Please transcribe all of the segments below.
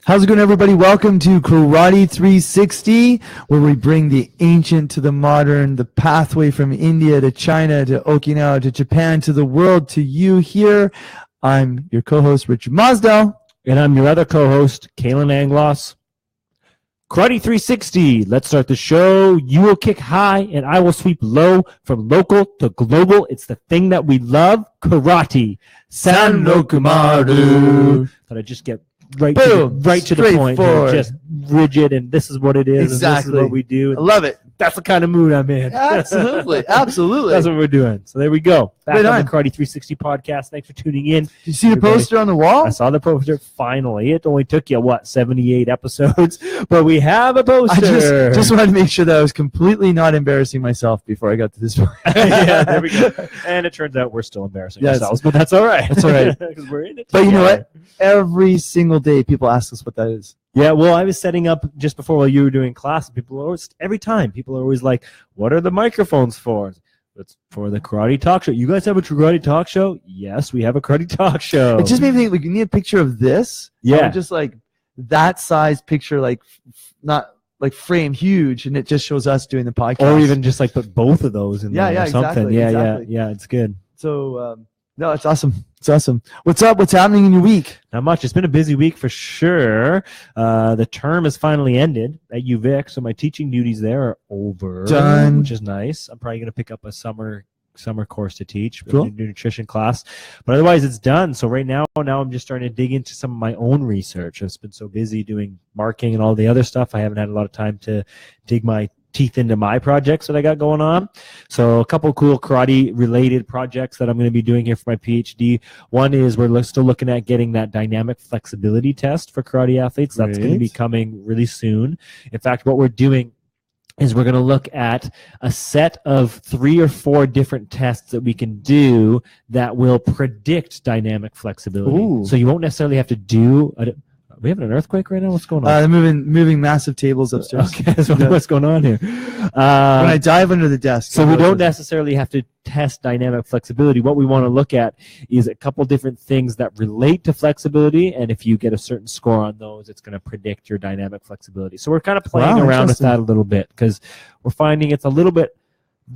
How's it going, everybody? Welcome to Karate 360, where we bring the ancient to the modern, the pathway from India to China to Okinawa to Japan to the world to you here. I'm your co-host, Richard Mosdell. And I'm your other co-host, Kalan Anglos. Karate 360. Let's start the show. You will kick high and I will sweep low, from local to global. It's the thing that we love, karate. Sanokumaru. Thought I'd just get right to the point. Just rigid, and this is what it is. Exactly. And this is what we do. I love it. That's the kind of mood I'm in. Absolutely. Absolutely. That's what we're doing. So there we go. Back Right on on. the Karate 360 podcast. Thanks for tuning in. Did you see the poster on the wall? I saw the poster finally. It only took you, 78 episodes? But we have a poster. I just wanted to make sure that I was completely not embarrassing myself before I got to this point. Yeah, there we go. And it turns out we're still embarrassing ourselves, but that's all right. That's all right. Because we're in it But you know together. what? Every single day people ask us what that is. Yeah, well, I was setting up just before while you were doing class. People are always like, what are the microphones for? It's for the Karate Talk Show. You guys have a Karate Talk Show? Yes, we have a Karate Talk Show. It just made me think, like, you need a picture of this. Yeah. Or just like that size picture, like not like frame huge, and it just shows us doing the podcast. Or even just like put both of those in there or something. Exactly, Yeah, exactly. yeah, it's good. So, no, it's awesome. It's awesome. What's up? What's happening in your week? Not much. It's been a busy week for sure. The term has finally ended at UVic, so my teaching duties there are over. Done. Which is nice. I'm probably going to pick up a summer course to teach, Cool. a nutrition class. But otherwise, it's done. So right now I'm just starting to dig into some of my own research. I've been so busy doing marking and all the other stuff. I haven't had a lot of time to dig my teeth into my projects that I got going on. So a couple cool karate related projects that I'm going to be doing here for my PhD. One is we're still looking at getting that dynamic flexibility test for karate athletes. That's going to be coming really soon. In fact, what we're doing is we're going to look at a set of 3 or 4 different tests that we can do that will predict dynamic flexibility. Ooh. So you won't necessarily have to do are we having an earthquake right now? What's going on? They're moving massive tables upstairs. Okay, so what's going on here? When I dive under the desk. So we don't necessarily have to test dynamic flexibility. What we want to look at is a couple different things that relate to flexibility, and if you get a certain score on those, it's going to predict your dynamic flexibility. So we're kind of playing around with that a little bit because we're finding it's a little bit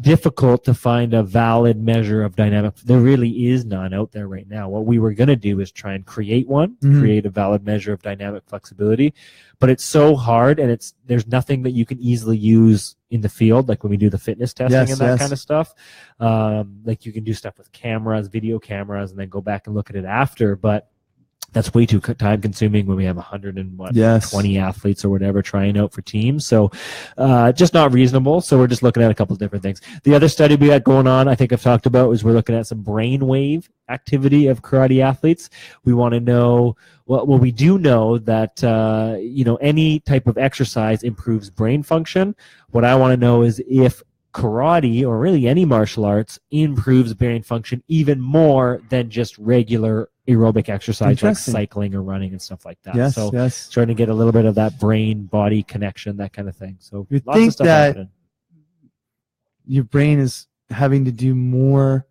difficult to find a valid measure of dynamic. There really is none out there right now. What we were going to do is try and create one, create a valid measure of dynamic flexibility, but it's so hard, and there's nothing that you can easily use in the field, like when we do the fitness testing and that kind of stuff. Like you can do stuff with cameras, video cameras, and then go back and look at it after, but that's way too time consuming when we have 120 athletes or whatever trying out for teams. So just not reasonable. So we're just looking at a couple of different things. The other study we got going on, I think I've talked about, is we're looking at some brainwave activity of karate athletes. We want to know, well, we do know that, any type of exercise improves brain function. What I want to know is if karate, or really any martial arts, improves brain function even more than just regular aerobic exercise like cycling or running and stuff like that. Yes, so yes. Trying to get a little bit of that brain-body connection, that kind of thing. So you lots think of stuff that happening. Your brain is having to do more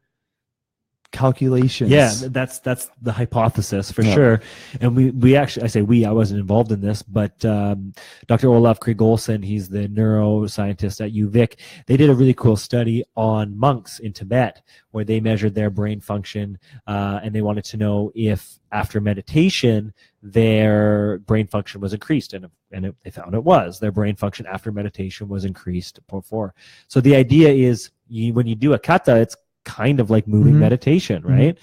calculations. Yeah, that's the hypothesis for sure. And we actually, I wasn't involved in this, but Dr. Olaf Krieg-Olsen, he's the neuroscientist at UVic, they did a really cool study on monks in Tibet where they measured their brain function, and they wanted to know if after meditation their brain function was increased, and they found it was. Their brain function after meditation was increased 0.4. So the idea is when you do a kata, it's kind of like moving meditation, right?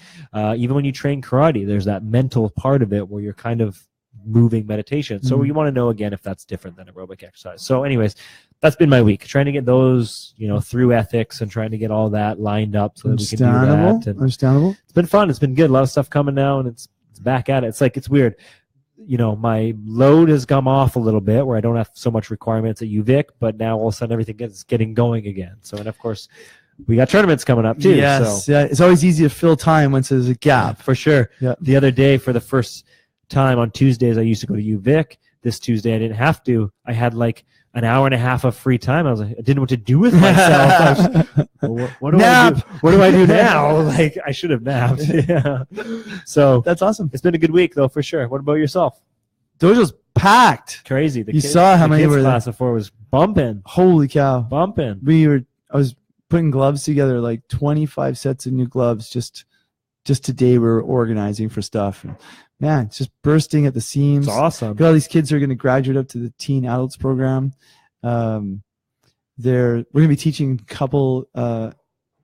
Even when you train karate, there's that mental part of it where you're kind of moving meditation. So you want to know, again, if that's different than aerobic exercise. So anyways, that's been my week, trying to get those, through ethics and trying to get all that lined up so that we can do that. And Understandable. it's been fun. It's been good. A lot of stuff coming now, and it's back at it. It's weird. My load has come off a little bit where I don't have so much requirements at UVic, but now all of a sudden everything is getting going again. So, and of course, we got tournaments coming up too. Yes, so. yeah. It's always easy to fill time once there's a gap. For sure. Yeah. The other day, for the first time on Tuesdays, I used to go to UVic. This Tuesday, I didn't have to. I had like an hour and a half of free time. I was like, I didn't know what to do with myself. What do I do? What do I do now? Like, I should have napped. Yeah. So That's awesome. it's been a good week, though, for sure. What about yourself? Dojo's packed. Crazy. You saw how many were there. Class of 4 was bumping. Holy cow. Bumping. I was putting gloves together, like 25 sets of new gloves just today. We were organizing for stuff. And man, it's just bursting at the seams. It's awesome. Got all these kids who are going to graduate up to the teen adults program. We're going to be teaching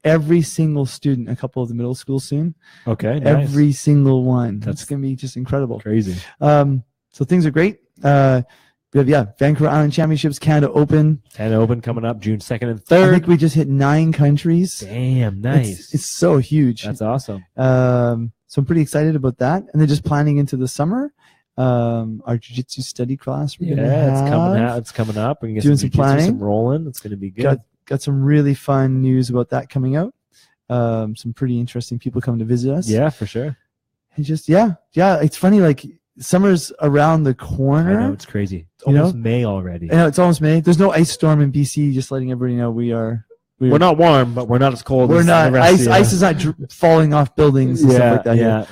every single student a couple of the middle school soon. Okay, nice. Every single one. That's going to be just incredible. Crazy. So things are great. We have Vancouver Island Championships, Canada Open. Canada Open coming up June 2nd and 3rd. I think we just hit 9 countries. Damn, nice. It's so huge. That's awesome. So I'm pretty excited about that. And then just planning into the summer. Our jiu-jitsu study class we're gonna have. It's coming up. We're going to get Doing some some planning. some rolling. It's going to be good. Got some really fun news about that coming out. Some pretty interesting people coming to visit us. Yeah, for sure. And just it's funny, like summer's around the corner. I know, it's crazy. It's almost May already. I know, it's almost May. There's no ice storm in BC, just letting everybody know we're not warm, but we're not as cold. We're as not. the rest Ice is not falling off buildings and stuff like that. Yeah.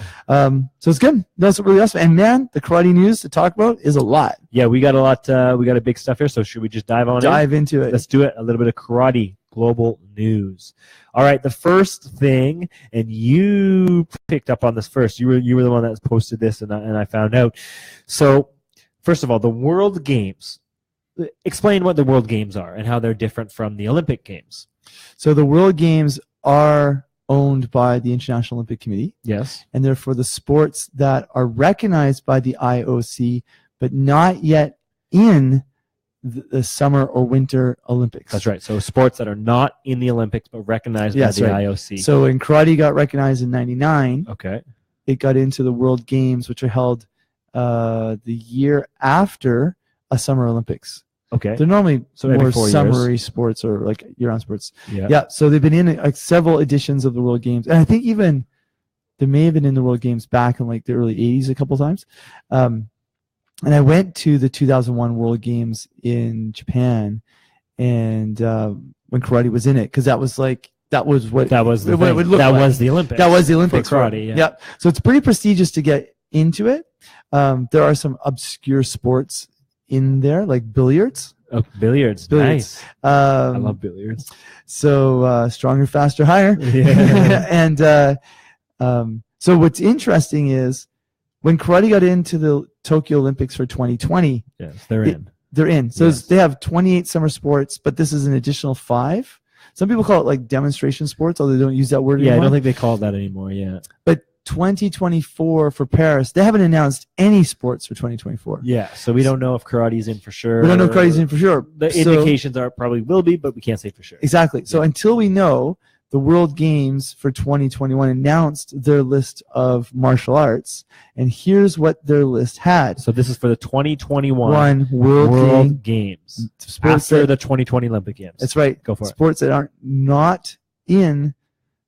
So it's good. That's really awesome. And man, the karate news to talk about is a lot. Yeah, we got a lot. We got a big stuff here. So should we just dive into it? Let's do it. A little bit of karate global news. All right. The first thing, and you picked up on this first. You were the one that posted this, and I found out. So first of all, the World Games. Explain what the World Games are and how they're different from the Olympic Games. So the World Games are owned by the International Olympic Committee. Yes. And they're for the sports that are recognized by the IOC, but not yet in the Summer or Winter Olympics. That's right. So sports that are not in the Olympics, but recognized by the IOC. So when karate got recognized in 99, okay, it got into the World Games, which are held the year after a Summer Olympics. Okay. They're normally more summery years. sports or like year-round sports. Yeah. So they've been in like several editions of the World Games, and I think even they may have been in the World Games back in like the early '80s a couple times. And I went to the 2001 World Games in Japan, and when karate was in it, because that was the Olympics. That was the Olympics. That was the Olympics for karate. Yeah. So it's pretty prestigious to get into it. There are some obscure sports in there, like billiards. Oh, billiards. Nice. I love billiards. So stronger, faster, higher. Yeah. And so what's interesting is when karate got into the Tokyo Olympics for 2020, yes, they're in. They're in. So they have 28 summer sports, but this is an additional 5. Some people call it like demonstration sports, although they don't use that word anymore. Yeah, I don't think they call it that anymore. Yeah. But 2024 for Paris, they haven't announced any sports for 2024. Yeah, so we don't know if karate's in for sure. We don't know if karate's in for sure. The indications are probably will be, but we can't say for sure. Exactly. So until we know, the World Games for 2021 announced their list of martial arts, and here's what their list had. So this is for the 2021 World Games after the 2020 Olympic Games. That's right. Go for sports that aren't not in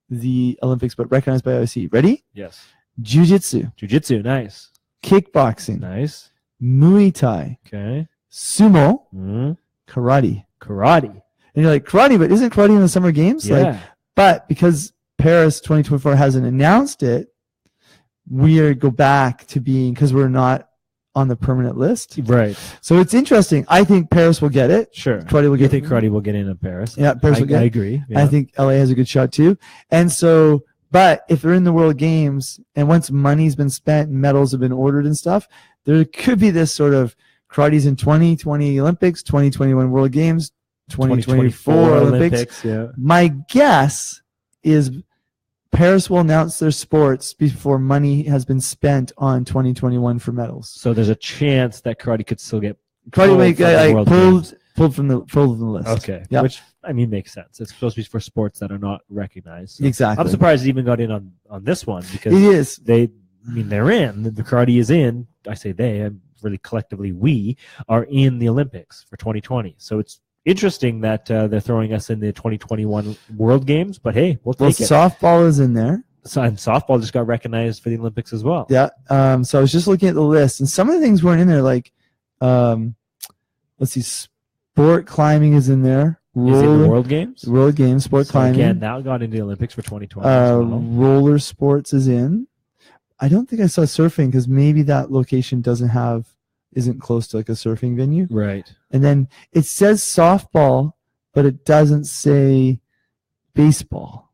the Olympics but recognized by IOC. Ready? Yes. Jiu-jitsu. Jiu-jitsu, nice. Kickboxing. Nice. Muay Thai. Okay. Sumo. Karate. And you're like, karate, but isn't karate in the Summer Games? Yeah. But because Paris 2024 hasn't announced it, we go back to being, because we're not on the permanent list. Right. So it's interesting. I think Paris will get it. Sure. Karate will get You think karate will get in Paris? Yeah, Paris will get it. I agree. Yeah. I think LA has a good shot too. And so, but if they're in the World Games and once money's been spent and medals have been ordered and stuff, there could be this sort of karate's in 2020 Olympics, 2021 World Games, 2024 Olympics. Yeah. My guess is Paris will announce their sports before money has been spent on 2021 for medals. So there's a chance that karate could still get pulled from the list. Okay. Yep. Which, I mean, makes sense. It's supposed to be for sports that are not recognized. So exactly. I'm surprised it even got in on this one because it is. They're in. The karate is in. I say they, really collectively we are in the Olympics for 2020. So it's interesting that they're throwing us in the 2021 World Games, but hey, we'll take it. Softball is in there. So, and softball just got recognized for the Olympics as well. Yeah. So I was just looking at the list, and some of the things weren't in there. Like, let's see, sport climbing is in there. Is it the World Games? World Games, sport climbing. Again, that got into the Olympics for 2020 as well. Roller sports is in. I don't think I saw surfing because maybe that location doesn't have isn't close to like a surfing venue. Right. And then it says softball, but it doesn't say baseball.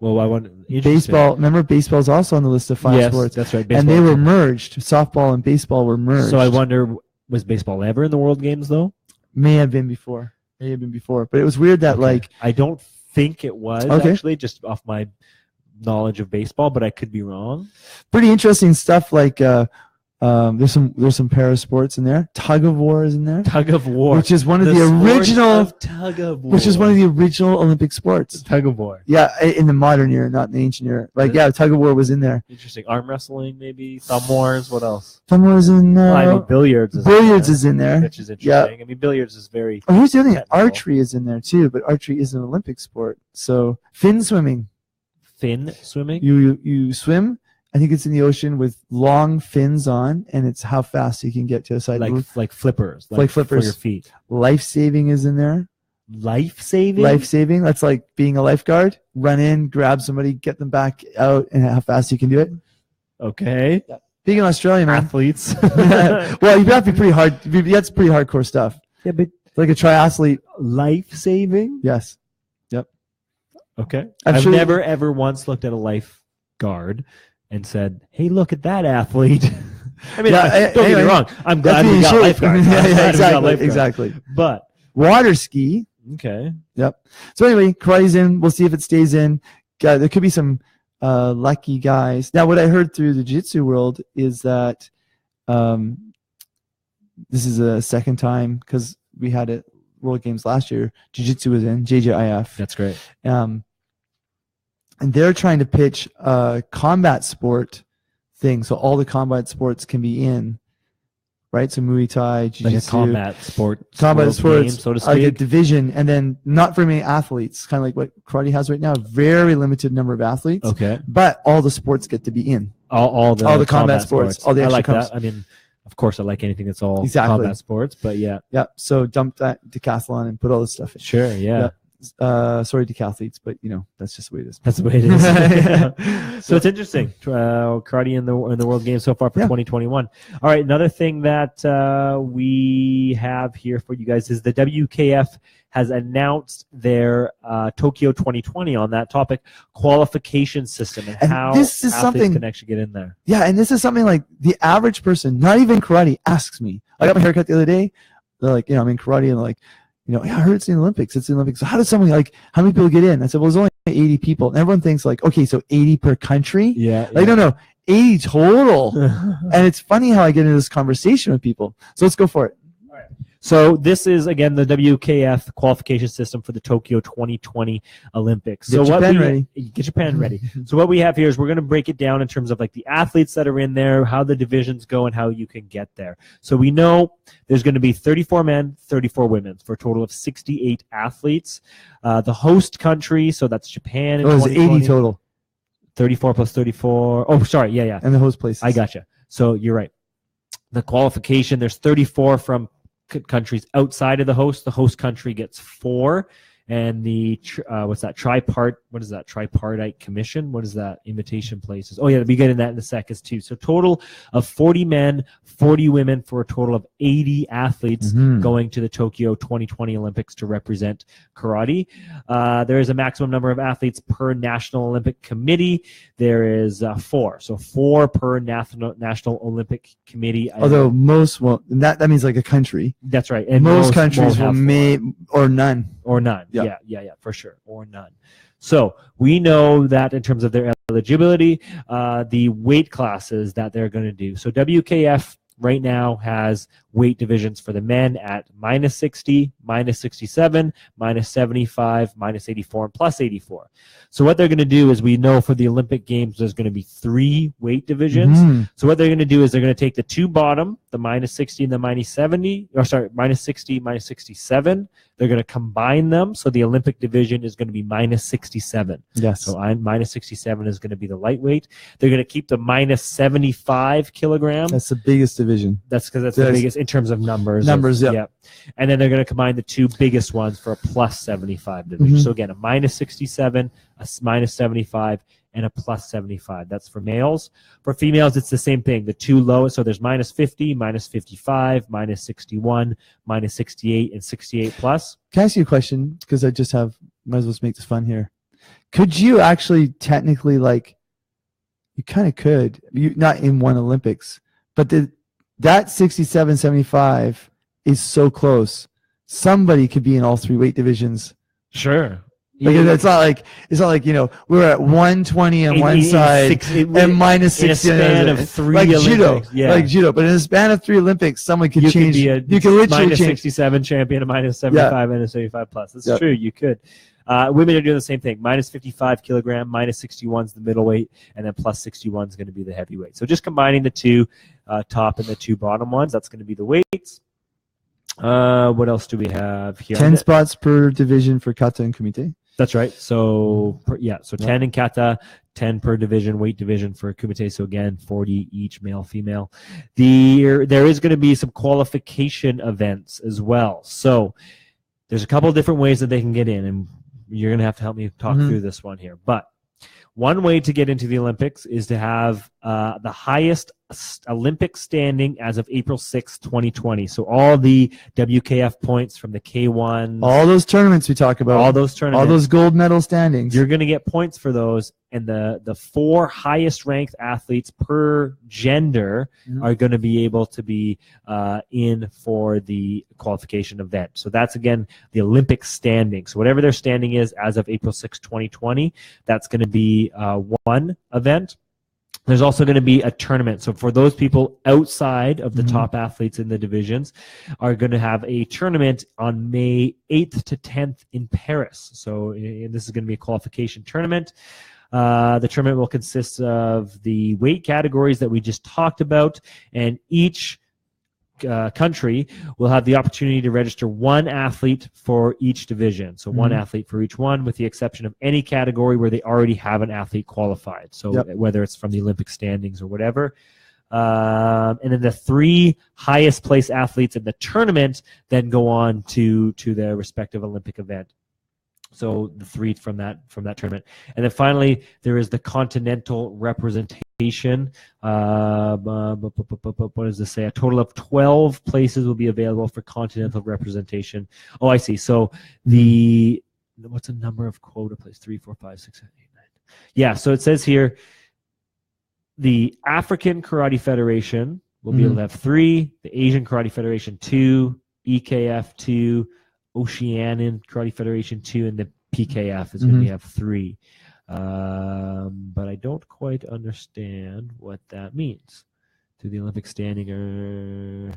Well, I want Baseball. Remember, baseball is also on the list of 5 yes, sports. that's right. And they were merged. Softball and baseball were merged. So I wonder, was baseball ever in the World Games though? May have been before. But it was weird that like I don't think it was actually, just off my knowledge of baseball, but I could be wrong. Pretty interesting stuff. Like there's some para sports in there. Tug of war is in there. Tug of war, which is one of the original tug of war, which is one of the original Olympic sports. Tug of war. Yeah, in the modern era, not in the ancient era. Like yeah, tug of war was in there. Interesting. Arm wrestling, maybe. Thumb wars. What else? Thumb wars in. I mean, billiards. Billiards is in there, which is interesting. Yeah. I mean, billiards is very. Oh, here's the other thing. technical. Archery is in there too, but archery is an Olympic sport. So fin swimming. Fin swimming. You swim. I think it's in the ocean with long fins on, and it's how fast you can get to a side. Like flippers. Like flippers. For your feet. Life saving is in there. Life saving. Life saving. That's like being a lifeguard. Run in, grab somebody, get them back out, and how fast you can do it. Okay. Yeah. Being in Australia, man. Athletes. Well, you have to be pretty hard. That's pretty hardcore stuff. Yeah, but like a triathlete. Life saving. Yes. Yep. Okay. I'm I've sure never ever once looked at a lifeguard and said, "Hey, look at that athlete." I mean, yeah, don't get me wrong. I'm glad we got lifeguards. Exactly. But water ski. Okay. Yep. So anyway, karate's in. We'll see if it stays in. There could be some lucky guys. Now, what I heard through the jiu-jitsu world is that this is a second time because we had it World Games last year. Jiu-jitsu was in JJIF. That's great. And they're trying to pitch a combat sport thing, so all the combat sports can be in, right? So Muay Thai, Jiu-Jitsu, like a combat sports, game, so to speak, like a division, and then not very many athletes, kind of like what karate has right now. Very limited number of athletes. Okay, but all the sports get to be in. All the combat sports. All the extra I like that. I mean, of course, I like anything that's all combat sports, but yeah. Yeah. So dump that decathlon and put all this stuff in. Sure. Yeah. Sorry, decathletes, but that's just the way it is. That's the way it is. Yeah. So it's interesting. Karate in the World Games so far for 2021. All right, another thing that we have here for you guys is the WKF has announced their Tokyo 2020 on that topic qualification system and how this is athletes can actually get in there. Yeah, and this is something like the average person, not even karate, asks me. I got my haircut the other day. They're like, I'm in karate, and like, yeah, I heard it's in the Olympics. It's in the Olympics. So how does someone how many people get in? I said, well, there's only 80 people. And everyone thinks like, okay, so 80 per country? Yeah. No, 80 total. And it's funny how I get into this conversation with people. So let's go for it. All right. So this is, again, the WKF qualification system for the Tokyo 2020 Olympics. Get your pen ready. Get your pen ready. So what we have here is we're going to break it down in terms of like the athletes that are in there, how the divisions go, and how you can get there. So we know there's going to be 34 men, 34 women for a total of 68 athletes. The host country, so that's Japan. It was 80 total. 34 plus 34. Oh, sorry. Yeah. And the host places. I gotcha. So you're right. The qualification, there's 34 from countries outside of the host. The host country gets 4, and the tripartite commission, what is that? Invitation places. Oh yeah, we get in that in a second too. So total of 40 men, 40 women for a total of 80 athletes going to the Tokyo 2020 Olympics to represent karate. There is a maximum number of athletes per National Olympic Committee. There is 4, so 4 per National Olympic Committee. Although most won't, and that means like a country. That's right. And most countries will or none. Or none. Yeah, for sure. Or none. So we know that in terms of their eligibility, the weight classes that they're going to do. So WKF right now has weight divisions for the men at minus 60, minus 67, minus 75, minus 84, and plus 84. So what they're going to do is we know for the Olympic Games there's going to be 3 weight divisions. So what they're going to do is they're going to take the 2 bottom, the minus 60 and the minus 70, minus 60, minus 67. They're going to combine them, so the Olympic division is going to be minus 67. Yes. So minus 67 is going to be the lightweight. They're going to keep the minus 75 kilograms. That's the biggest division. That's because that's the biggest in terms of numbers. Yeah. And then they're going to combine the 2 biggest ones for a plus 75 division. So again, a minus 67, a minus 75, and a plus 75. That's for males. For females, it's the same thing. The two lowest, so there's minus 50, minus 55, minus 61, minus 68, and 68 plus. Can I ask you a question? Because I just have, might as well make this fun here. Could you actually technically, like, you kind of could, not in one Olympics, but that 67, 75 is so close. Somebody could be in all three weight divisions. Sure. Like, it's not like, you know, we're at 120 on one side and minus 60 in a span of 3 like Olympics. Like judo. But in a span of 3 Olympics, someone could change. You could literally minus change. 67 champion, a minus 75, and a 75 plus. That's true. You could. Women are doing the same thing. Minus 55 kilogram, minus 61 is the middleweight, and then plus 61 is going to be the heavyweight. So just combining the two top and the two bottom ones, that's going to be the weights. What else do we have here? 10 spots per division for kata and kumite. That's right. So 10 in kata, 10 per division, weight division for kumite. So again, 40 each, male, female. There is going to be some qualification events as well. So there's a couple of different ways that they can get in, and you're going to have to help me talk through this one here. But one way to get into the Olympics is to have the highest Olympic standing as of April 6, 2020. So all the WKF points from the K1. All those tournaments we talk about. All those tournaments. All those gold medal standings. You're going to get points for those. And the 4 highest ranked athletes per gender are going to be able to be in for the qualification event. So that's, again, the Olympic standing. So whatever their standing is as of April 6, 2020, that's going to be one event. There's also going to be a tournament. So for those people outside of the top athletes in the divisions are going to have a tournament on May 8th to 10th in Paris. So this is going to be a qualification tournament. The tournament will consist of the weight categories that we just talked about, and each country will have the opportunity to register one athlete for each division. So one athlete for each one, with the exception of any category where they already have an athlete qualified. So whether it's from the Olympic standings or whatever. And then the 3 highest place athletes in the tournament then go on to their respective Olympic event. So the 3 from that tournament. And then finally, there is the continental representation. What does this say? A total of 12 places will be available for continental representation. Oh, I see. So what's the number of quota places? 3, 4, 5, 6, 7, 8, 9. Yeah, so it says here, the African Karate Federation will be able to have 3, the Asian Karate Federation 2, EKF 2, Oceanian Karate Federation 2, and the PKF is going to have 3. But I don't quite understand what that means to the Olympic standing.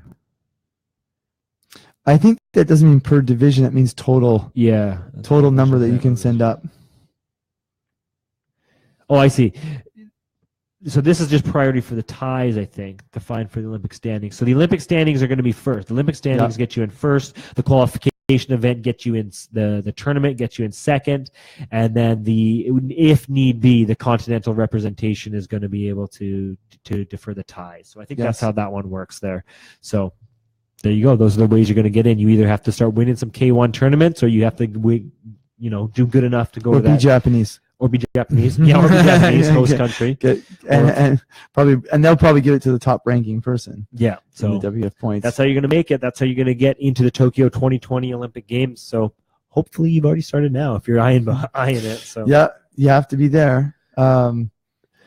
I think that doesn't mean per division. That means total. Yeah. Total number that you can send up. Oh, I see. So this is just priority for the ties, I think, defined for the Olympic standings. So the Olympic standings are going to be first. The Olympic standings get you in first. The qualification event gets you in the tournament, gets you in second, and then if need be, the continental representation is going to be able to defer the ties. So I think that's how that one works there. So there you go. Those are the ways you're going to get in. You either have to start winning some K1 tournaments, or you have to do good enough to go to that. Or be Japanese. Or be Japanese. Yeah, or be Japanese, host country. And they'll probably give it to the top ranking person. Yeah. So the WF points. That's how you're going to make it. That's how you're going to get into the Tokyo 2020 Olympic Games. So hopefully you've already started now if you're eyeing it. So yeah, you have to be there. Well,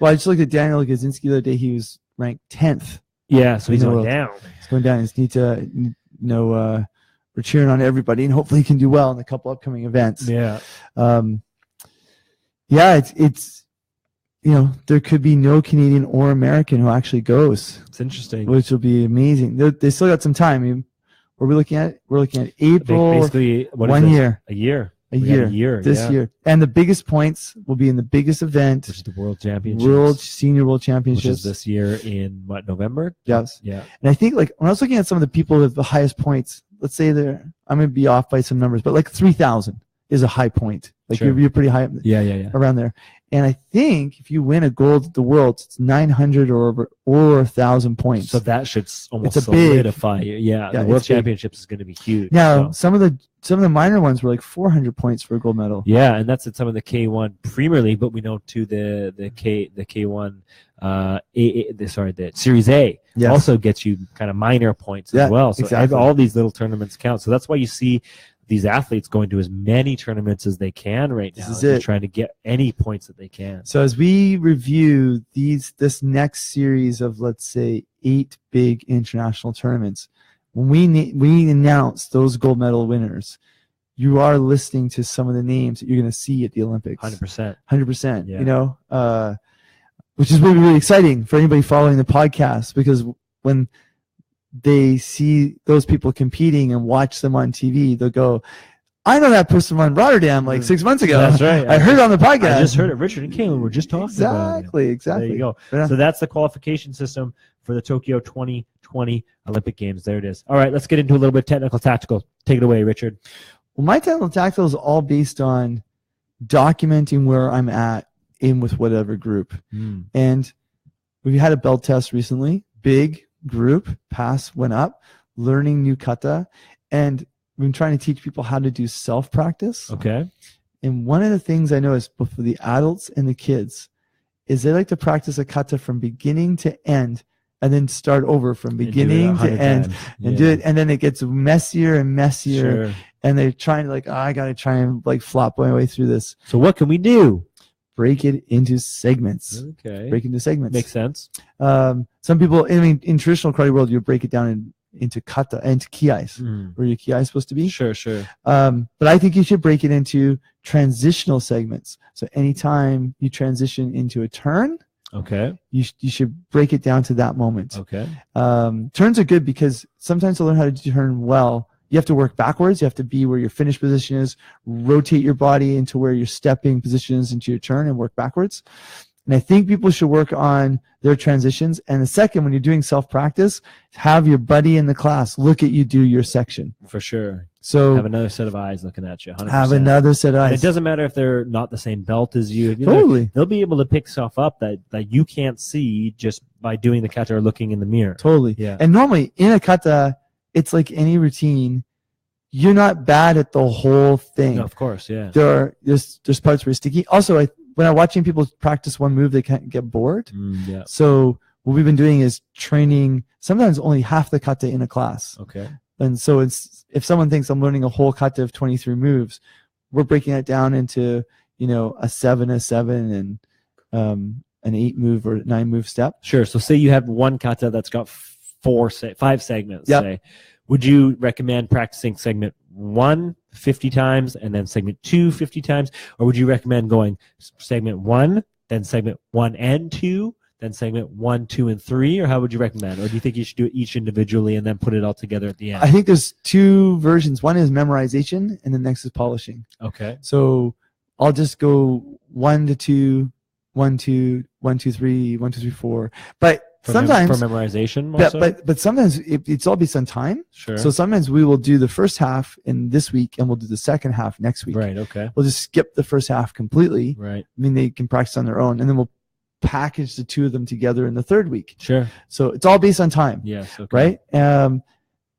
I just looked at Daniel Gazinski the other day. He was ranked 10th. Yeah, so he's going down. He's going down. He needs to we're cheering on everybody, and hopefully he can do well in a couple upcoming events. Yeah. Yeah, it's there could be no Canadian or American who actually goes. It's interesting, which will be amazing. They still got some time. I mean, what are we looking at? We're looking at April. Basically, one year. A year. A year. This year, and the biggest points will be in the biggest event, which is the World Championships. Senior World Championships, which is this year in November. Yes. Yeah. And I think when I was looking at some of the people with the highest points, let's say I'm going to be off by some numbers, but like 3,000. is a high point. Like Sure. you're pretty high Yeah. around there. And I think if you win a gold at the Worlds, it's 900 or 1,000 points. So that should almost It's a big- solidify you. Yeah, the World it's big. Championships is going to be huge. Now, so. some of the minor ones were like 400 points for a gold medal. Yeah, and that's at some of the K1 Premier League, but we know too the K1 the Series A Yes. also gets you kind of minor points as well. So exactly. all these little tournaments count. So that's why you see these athletes going to as many tournaments as they can right now. This is They're it. trying to get any points that they can. So as we review this next series of, let's say, 8 big international tournaments, when we announce those gold medal winners, you are listening to some of the names that you're going to see at the Olympics. 100%. 100%. Yeah. You know, which is really, really exciting for anybody following the podcast, because when they see those people competing and watch them on TV, they'll go, I know that person won Rotterdam like 6 months ago. That's right. I heard it on the podcast. I just heard it. Richard and Kalan were just talking about it. Exactly. There you go. Yeah. So that's the qualification system for the Tokyo 2020 Olympic Games. There it is. All right, let's get into a little bit technical tactical. Take it away, Richard. Well, my technical tactical is all based on documenting where I'm at with whatever group. And we had a belt test recently, big group, pass went up, learning new kata, and we've been trying to teach people how to do self-practice. Okay. And one of the things I noticed both for the adults and the kids is they like to practice a kata from beginning to end and then start over from beginning to end and do it. And then it gets messier and messier. Sure. And they're trying to I got to try and flop my way through this. So what can we do? Break it into segments. Okay. Break into segments. Makes sense. Some people, in traditional karate world, you break it down into kata, into ki-ais, where your ki is supposed to be. Sure. But I think you should break it into transitional segments. So anytime you transition into a turn, okay, you should break it down to that moment. Okay. Turns are good because sometimes to learn how to turn well, you have to work backwards. You have to be where your finish position is, rotate your body into where your stepping position is into your turn, and work backwards. And I think people should work on their transitions. And the second, when you're doing self-practice, have your buddy in the class look at you do your section. For sure. So have another set of eyes looking at you. 100%. Have another set of eyes. And it doesn't matter if they're not the same belt as you. Totally. They'll be able to pick stuff up that you can't see just by doing the kata or looking in the mirror. Totally. Yeah. And normally in a kata, it's like any routine. You're not bad at the whole thing. No, of course, yeah. There's parts where it's sticky. Also, when I'm watching people practice one move, they can't get bored. Yeah. So what we've been doing is training sometimes only half the kata in a class. Okay. And so if someone thinks I'm learning a whole kata of 23 moves, we're breaking it down into a 7, and an 8 move or 9 move step. Sure. So say you have one kata that's got 5 segments. Yep. Say. Would you recommend practicing segment 1 50 times and then segment 2 50 times? Or would you recommend going segment 1, then segment 1 and 2, then segment 1, 2, and 3? Or how would you recommend? Or do you think you should do it each individually and then put it all together at the end? I think there's 2 versions. One is memorization, and the next is polishing. Okay. So I'll just go 1 to 2, 1, 2, 1, 2, 3, 1, 2, 3, 4. But sometimes for memorization also? but sometimes it's all based on time. Sure. So sometimes we will do the first half in this week and we'll do the second half next week. Right, okay. We'll just skip the first half completely. Right. I mean, they can practice on their own, and then we'll package the 2 of them together in the third week. Sure. So it's all based on time. Yes, okay. Right?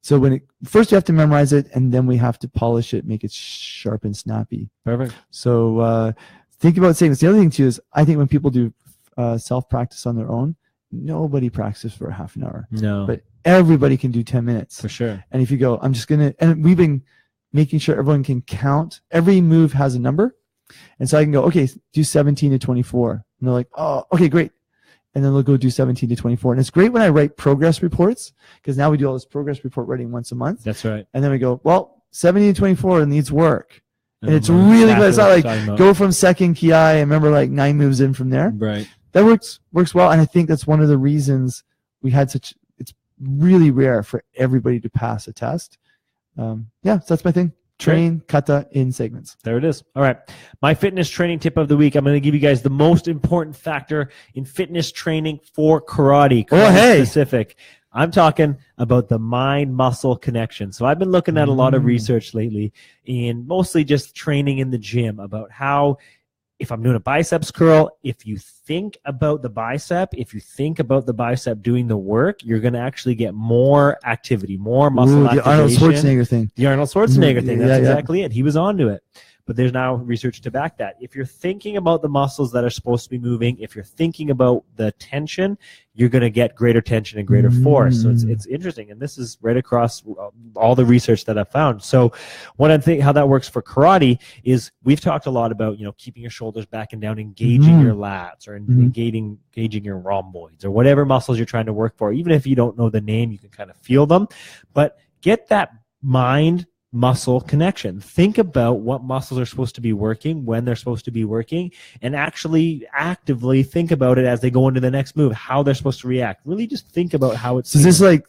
So first you have to memorize it, and then we have to polish it, make it sharp and snappy. Perfect. So think about segments. The other thing too is I think when people do self-practice on their own, nobody practices for a half an hour. No. But everybody can do 10 minutes. For sure. And if you go, and we've been making sure everyone can count. Every move has a number. And so I can go, okay, do 17 to 24. And they're like, oh, okay, great. And then they'll go do 17 to 24. And it's great when I write progress reports, because now we do all this progress report writing once a month. That's right. And then we go, well, 17 to 24 needs work. And it's really good. It's not like go from second ki and remember 9 moves in from there. Right. That works well, and I think that's one of the reasons we had it's really rare for everybody to pass a test. So that's my thing. Train kata in segments. There it is. All right. My fitness training tip of the week. I'm going to give you guys the most important factor in fitness training for karate. Oh, hey. Specific. I'm talking about the mind-muscle connection. So I've been looking at a lot of research lately, and mostly just training in the gym about how, if I'm doing a biceps curl, if you think about the bicep, doing the work, you're going to actually get more activity, more muscle activation. The Arnold Schwarzenegger thing. The Arnold Schwarzenegger thing. That's exactly it. He was onto it. But there's now research to back that. If you're thinking about the muscles that are supposed to be moving, if you're thinking about the tension, you're going to get greater tension and greater force. So it's interesting. And this is right across all the research that I've found. So one of the things, how that works for karate is we've talked a lot about, keeping your shoulders back and down, engaging your lats or engaging your rhomboids or whatever muscles you're trying to work for. Even if you don't know the name, you can kind of feel them. But get that mind-muscle connection. Think about what muscles are supposed to be working, when they're supposed to be working, and actually actively think about it as they go into the next move, how they're supposed to react. Really just think about how it's... So is this like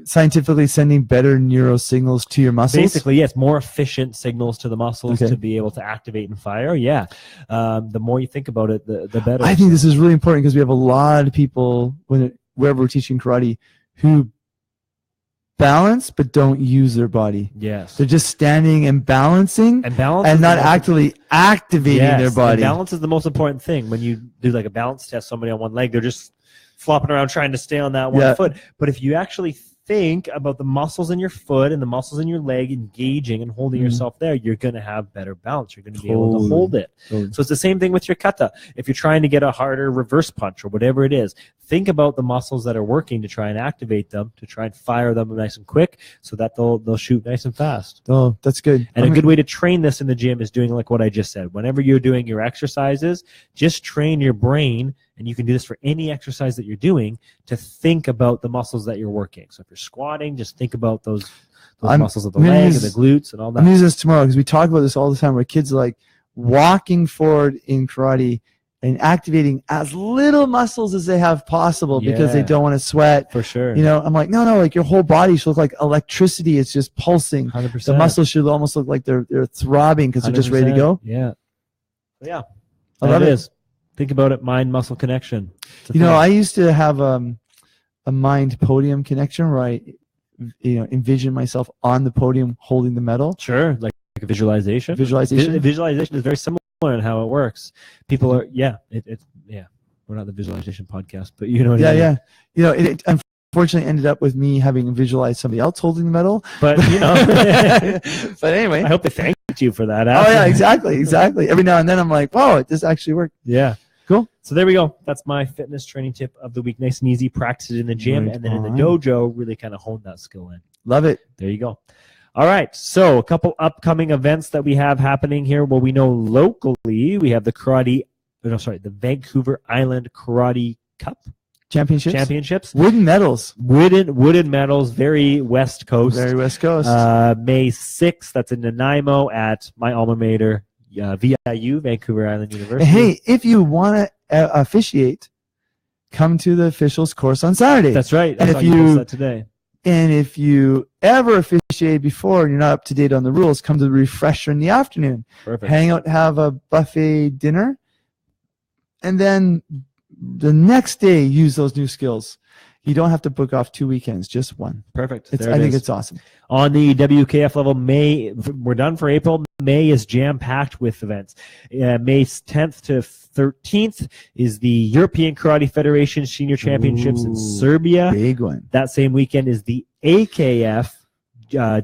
scientifically sending better neural signals to your muscles? Basically, yes, more efficient signals to the muscles to be able to activate and fire. Yeah. The more you think about it, the better. I think this is really important because we have a lot of people, wherever we're teaching karate, who balance but don't use their body. Yes. They're just standing and balancing and not actually activating their body. Balance is the most important thing. When you do like a balance test, somebody on one leg, they're just flopping around trying to stay on that one foot. But if you actually think about the muscles in your foot and the muscles in your leg engaging and holding yourself there, you're going to have better balance. You're going to be able to hold it. So it's the same thing with your kata. If you're trying to get a harder reverse punch or whatever it is, think about the muscles that are working to try and activate them, to try and fire them nice and quick so that they'll shoot nice and fast. Oh, that's good. And a good way to train this in the gym is doing like what I just said. Whenever you're doing your exercises, just train your brain, and you can do this for any exercise that you're doing, to think about the muscles that you're working. So if you're squatting, just think about those muscles of the leg and the glutes and all that. I'm using this tomorrow because we talk about this all the time where kids are like walking forward in karate and activating as little muscles as they have possible because they don't want to sweat. For sure. I'm like, no, like your whole body should look like electricity. It's just pulsing. 100%. The muscles should almost look like they're throbbing because they're just ready to go. Yeah. Yeah. I love it. Think about it, mind-muscle connection. I used to have a mind podium connection where I envision myself on the podium holding the medal. Sure, like a visualization. Visualization is very similar in how it works. People are, we're not the visualization podcast, but you know what I mean. Yeah. It unfortunately ended up with me having visualized somebody else holding the medal. But, but anyway. I hope they thanked you for that. Oh, yeah, exactly. Every now and then I'm like, whoa, this actually worked. Yeah. Cool. So there we go. That's my fitness training tip of the week. Nice and easy. Practice it in the gym, and then in the dojo, really kind of hone that skill in. Love it. There you go. All right. So a couple upcoming events that we have happening here. Well, we know locally we have the Vancouver Island Karate Cup. Championships. Wooden medals. Wooden medals. Very West Coast. Very West Coast. May 6th. That's in Nanaimo at my alma mater. VIU, Vancouver Island University. Hey, if you want to officiate, come to the officials course on Saturday. That's right. And if you ever officiated before and you're not up to date on the rules, come to the refresher in the afternoon. Perfect. Hang out, have a buffet dinner, and then the next day use those new skills. You don't have to book off 2 weekends, just one. Perfect. I think it's awesome. On the WKF level, we're done for April. May is jam-packed with events. May 10th to 13th is the European Karate Federation Senior Championships in Serbia. Big one. That same weekend is the AKF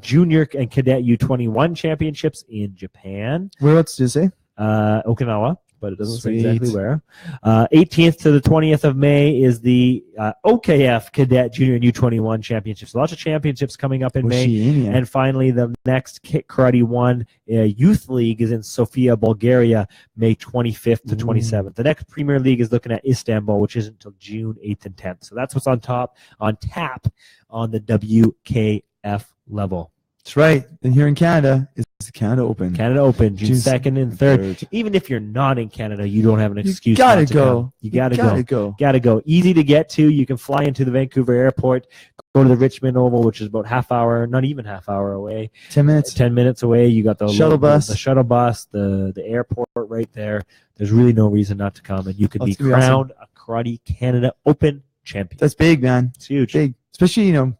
Junior and Cadet U21 Championships in Japan. Where else did you say? Okinawa. But it doesn't say exactly where. 18th to the 20th of May is the OKF Cadet Junior and U21 Championships. Lots of championships coming up in May. And finally, the next Karate 1 Youth League is in Sofia, Bulgaria, May 25th to 27th. The next Premier League is looking at Istanbul, which isn't until June 8th and 10th. So that's what's on tap on the WKF level. That's right. And here in Canada, it's the Canada Open. Canada Open, June 2nd and 3rd. Even if you're not in Canada, you don't have an excuse. You gotta go. You gotta go. Easy to get to. You can fly into the Vancouver airport, go to the Richmond Oval, which is about not even half hour away. 10 minutes. 10 minutes away. You got the shuttle bus. The shuttle bus, the airport right there. There's really no reason not to come, and you could be crowned a Karate Canada Open champion. That's big, man. It's huge. Big. especially, you know,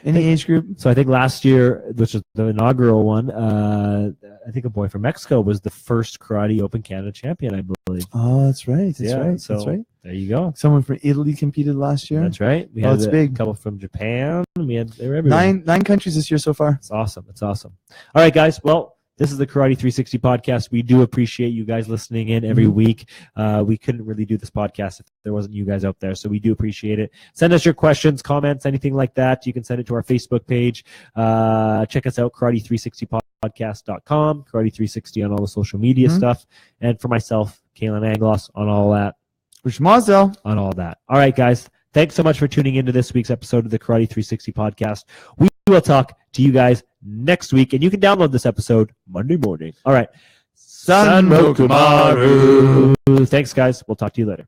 any age group. So I think last year, which was the inaugural one, I think a boy from Mexico was the first Karate Open Canada champion, I believe. Oh, that's right. That's Yeah, right. so That's right. there you go. Someone from Italy competed last year. That's right. We Oh, had it's a big. couple from Japan. They were everywhere. Nine countries this year so far. It's awesome. It's awesome. All right, guys. Well, this is the Karate 360 podcast. We do appreciate you guys listening in every week. We couldn't really do this podcast if there wasn't you guys out there, so we do appreciate it. Send us your questions, comments, anything like that. You can send it to our Facebook page. Check us out, karate360podcast.com, Karate360 on all the social media stuff. And for myself, Kalan Anglos on all that. Which Mosdell. On all that. All right, guys. Thanks so much for tuning into this week's episode of the Karate 360 podcast. We will talk to you guys next week, and you can download this episode Monday morning. All right. Sanmokumaru. Thanks, guys. We'll talk to you later.